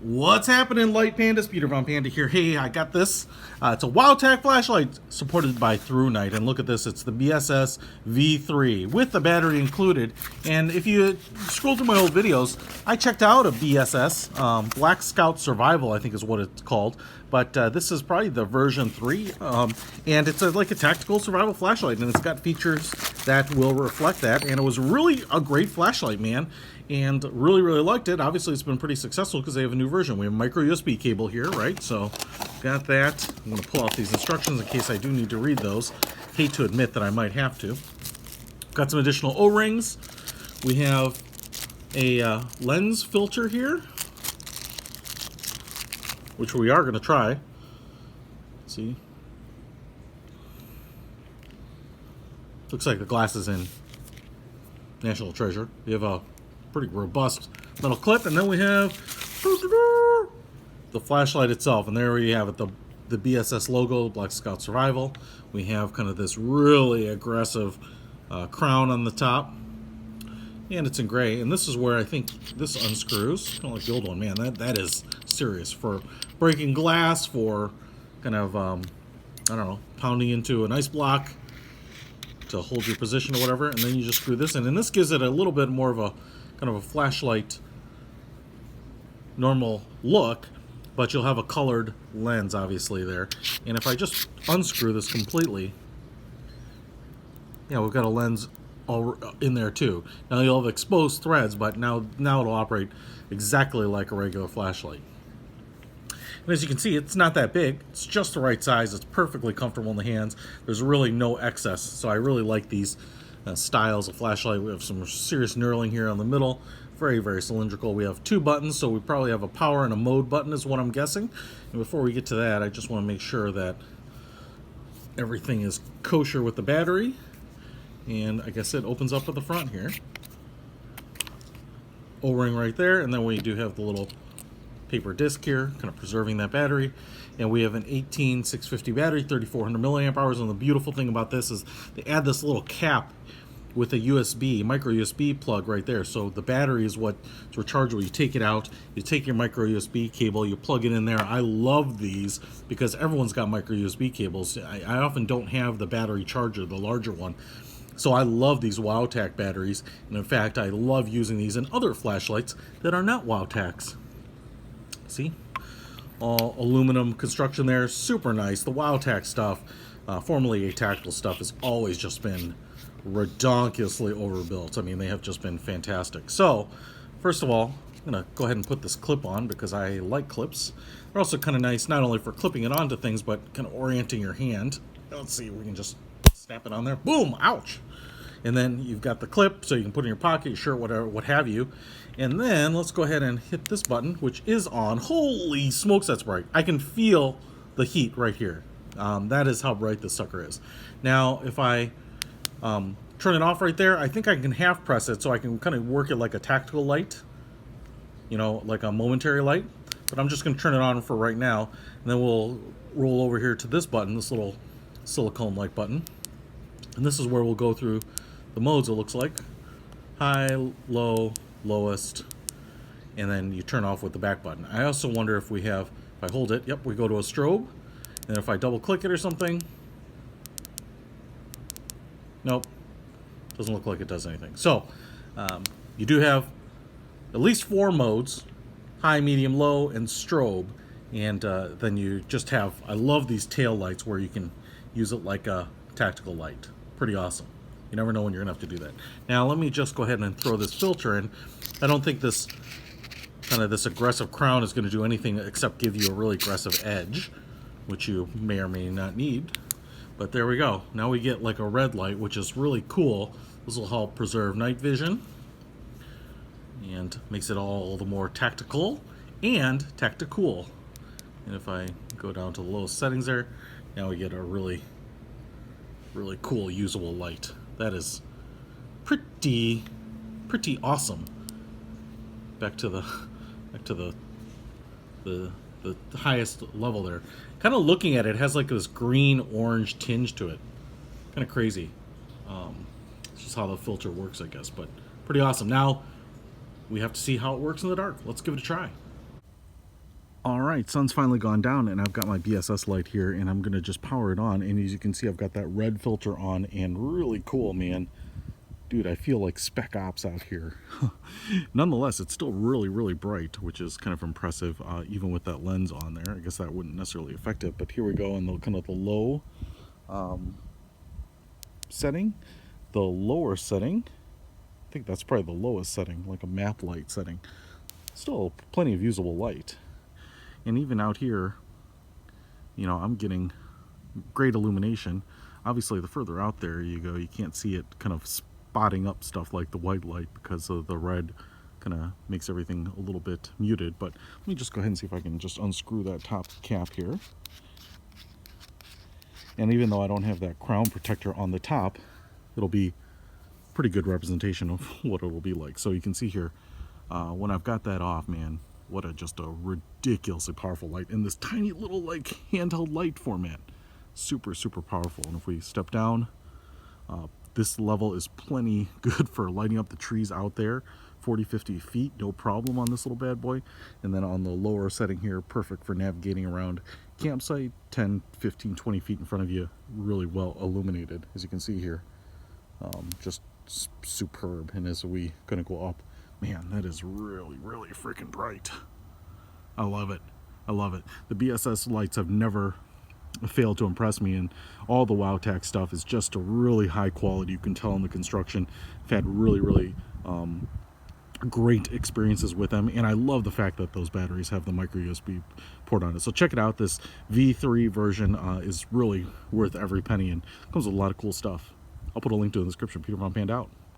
What's happening, Light Pandas? Peter Von Panda here. Hey, I got this. It's a Wowtac flashlight supported by ThruNite. And look at this. It's the BSS V3 with the battery included. And if you scroll through my old videos, I checked out a BSS, BlackScoutSurvival, I think is what it's called. But this is probably the version 3. And it's like a tactical survival flashlight. And it's got features that will reflect that. And it was really a great flashlight, man. And really liked it. Obviously, it's been pretty successful because they have a new version. We have a micro-USB cable here, right? So, got that. I'm going to pull out these instructions in case I do need to read those. Hate to admit that I might have to. Got some additional O-rings. We have a lens filter here, which we are going to try. Let's see. Looks like the glass is in National Treasure. We have a pretty robust metal clip, and then we have the flashlight itself, and there we have it, the BSS logo, BlackScoutSurvival. We have kind of this really aggressive crown on the top, and it's in gray, and this is where I think this unscrews, kind of like the old one. Man, that is serious for breaking glass, for kind of I don't know, pounding into an ice block to hold your position or whatever, and then you just screw this in, and this gives it a little bit more of a kind of a flashlight normal look, but you'll have a colored lens obviously there. And if I just unscrew this completely, yeah, we've got a lens all in there too. Now you'll have exposed threads, but now it'll operate exactly like a regular flashlight. And as you can see, it's not that big. It's just the right size. It's perfectly comfortable in the hands. There's really no excess, so I really like these styles of flashlight. We have some serious knurling here on the middle. Very cylindrical. We have 2 buttons, so we probably have a power and a mode button is what I'm guessing. And before we get to that, I just want to make sure that everything is kosher with the battery. And I guess it opens up at the front here. O-ring right there, and then we do have the little paper disc here, kind of preserving that battery. And we have an 18650 battery, 3400 milliamp hours. And the beautiful thing about this is they add this little cap with a micro USB plug right there. So the battery is what's rechargeable. You take it out, you take your micro USB cable, you plug it in there. I love these because everyone's got micro USB cables. I often don't have the battery charger, the larger one. So I love these Wowtac batteries. And in fact, I love using these in other flashlights that are not Wowtacs. See? All aluminum construction there, super nice. The Wowtac stuff, formerly Tactical stuff, has always just been redonkulously overbuilt. I mean, they have just been fantastic. So, first of all, I'm going to go ahead and put this clip on because I like clips. They're also kind of nice, not only for clipping it onto things, but kind of orienting your hand. Let's see, we can just snap it on there. Boom! Ouch! And then you've got the clip, so you can put it in your pocket, your shirt, whatever, what have you. And then let's go ahead and hit this button, which is on. Holy smokes, that's bright. I can feel the heat right here. That is how bright this sucker is. Now, if I turn it off right there, I think I can half press it so I can kind of work it like a tactical light, you know, like a momentary light. But I'm just going to turn it on for right now, and then we'll roll over here to this button, this little silicone-like button. And this is where we'll go through the modes, it looks like. High, low, lowest, and then you turn off with the back button. I also wonder if we have, if I hold it, yep, we go to a strobe, and if I double click it or something, nope, doesn't look like it does anything. So you do have at least 4 modes: high, medium, low, and strobe. And then you just have, I love these tail lights where you can use it like a tactical light. Pretty awesome. You never know when you're gonna have to do that. Now let me just go ahead and throw this filter in. I don't think this aggressive crown is going to do anything except give you a really aggressive edge, which you may or may not need. But there we go. Now we get like a red light, which is really cool. This will help preserve night vision and makes it all the more tactical and tactical. And if I go down to the lowest settings there, now we get a really cool usable light. That is pretty awesome. Back to the highest level there. Kind of looking at it, has like this green orange tinge to it. Kind of crazy. It's just how the filter works, I guess, but pretty awesome. Now we have to see how it works in the dark. Let's give it a try. All right, sun's finally gone down, and I've got my BSS light here, and I'm gonna just power it on. And as you can see, I've got that red filter on, and really cool, man. Dude, I feel like Spec Ops out here. Nonetheless, it's still really, really bright, which is kind of impressive, even with that lens on there. I guess that wouldn't necessarily affect it, but here we go in the kind of the low setting. The lower setting, I think that's probably the lowest setting, like a map light setting. Still plenty of usable light. And even out here, you know, I'm getting great illumination. Obviously, the further out there you go, you can't see it kind of spotting up stuff like the white light because of the red kind of makes everything a little bit muted. But let me just go ahead and see if I can just unscrew that top cap here. And even though I don't have that crown protector on the top, it'll be pretty good representation of what it'll be like. So you can see here, when I've got that off, man, what just a ridiculously powerful light in this tiny little like handheld light format. Super, super powerful. And if we step down, this level is plenty good for lighting up the trees out there. 40-50 feet, no problem on this little bad boy. And then on the lower setting here, perfect for navigating around campsite. 10, 15, 20 feet in front of you, really well illuminated, as you can see here. Just superb. And as we gonna go up, man, that is really, really freaking bright. I love it. I love it. The BSS lights have never failed to impress me, and all the Wowtac stuff is just a really high quality. You can tell in the construction. I've had really, really great experiences with them, and I love the fact that those batteries have the micro USB port on it. So check it out. This V3 version is really worth every penny and comes with a lot of cool stuff. I'll put a link to it in the description. Peter Von Panda out.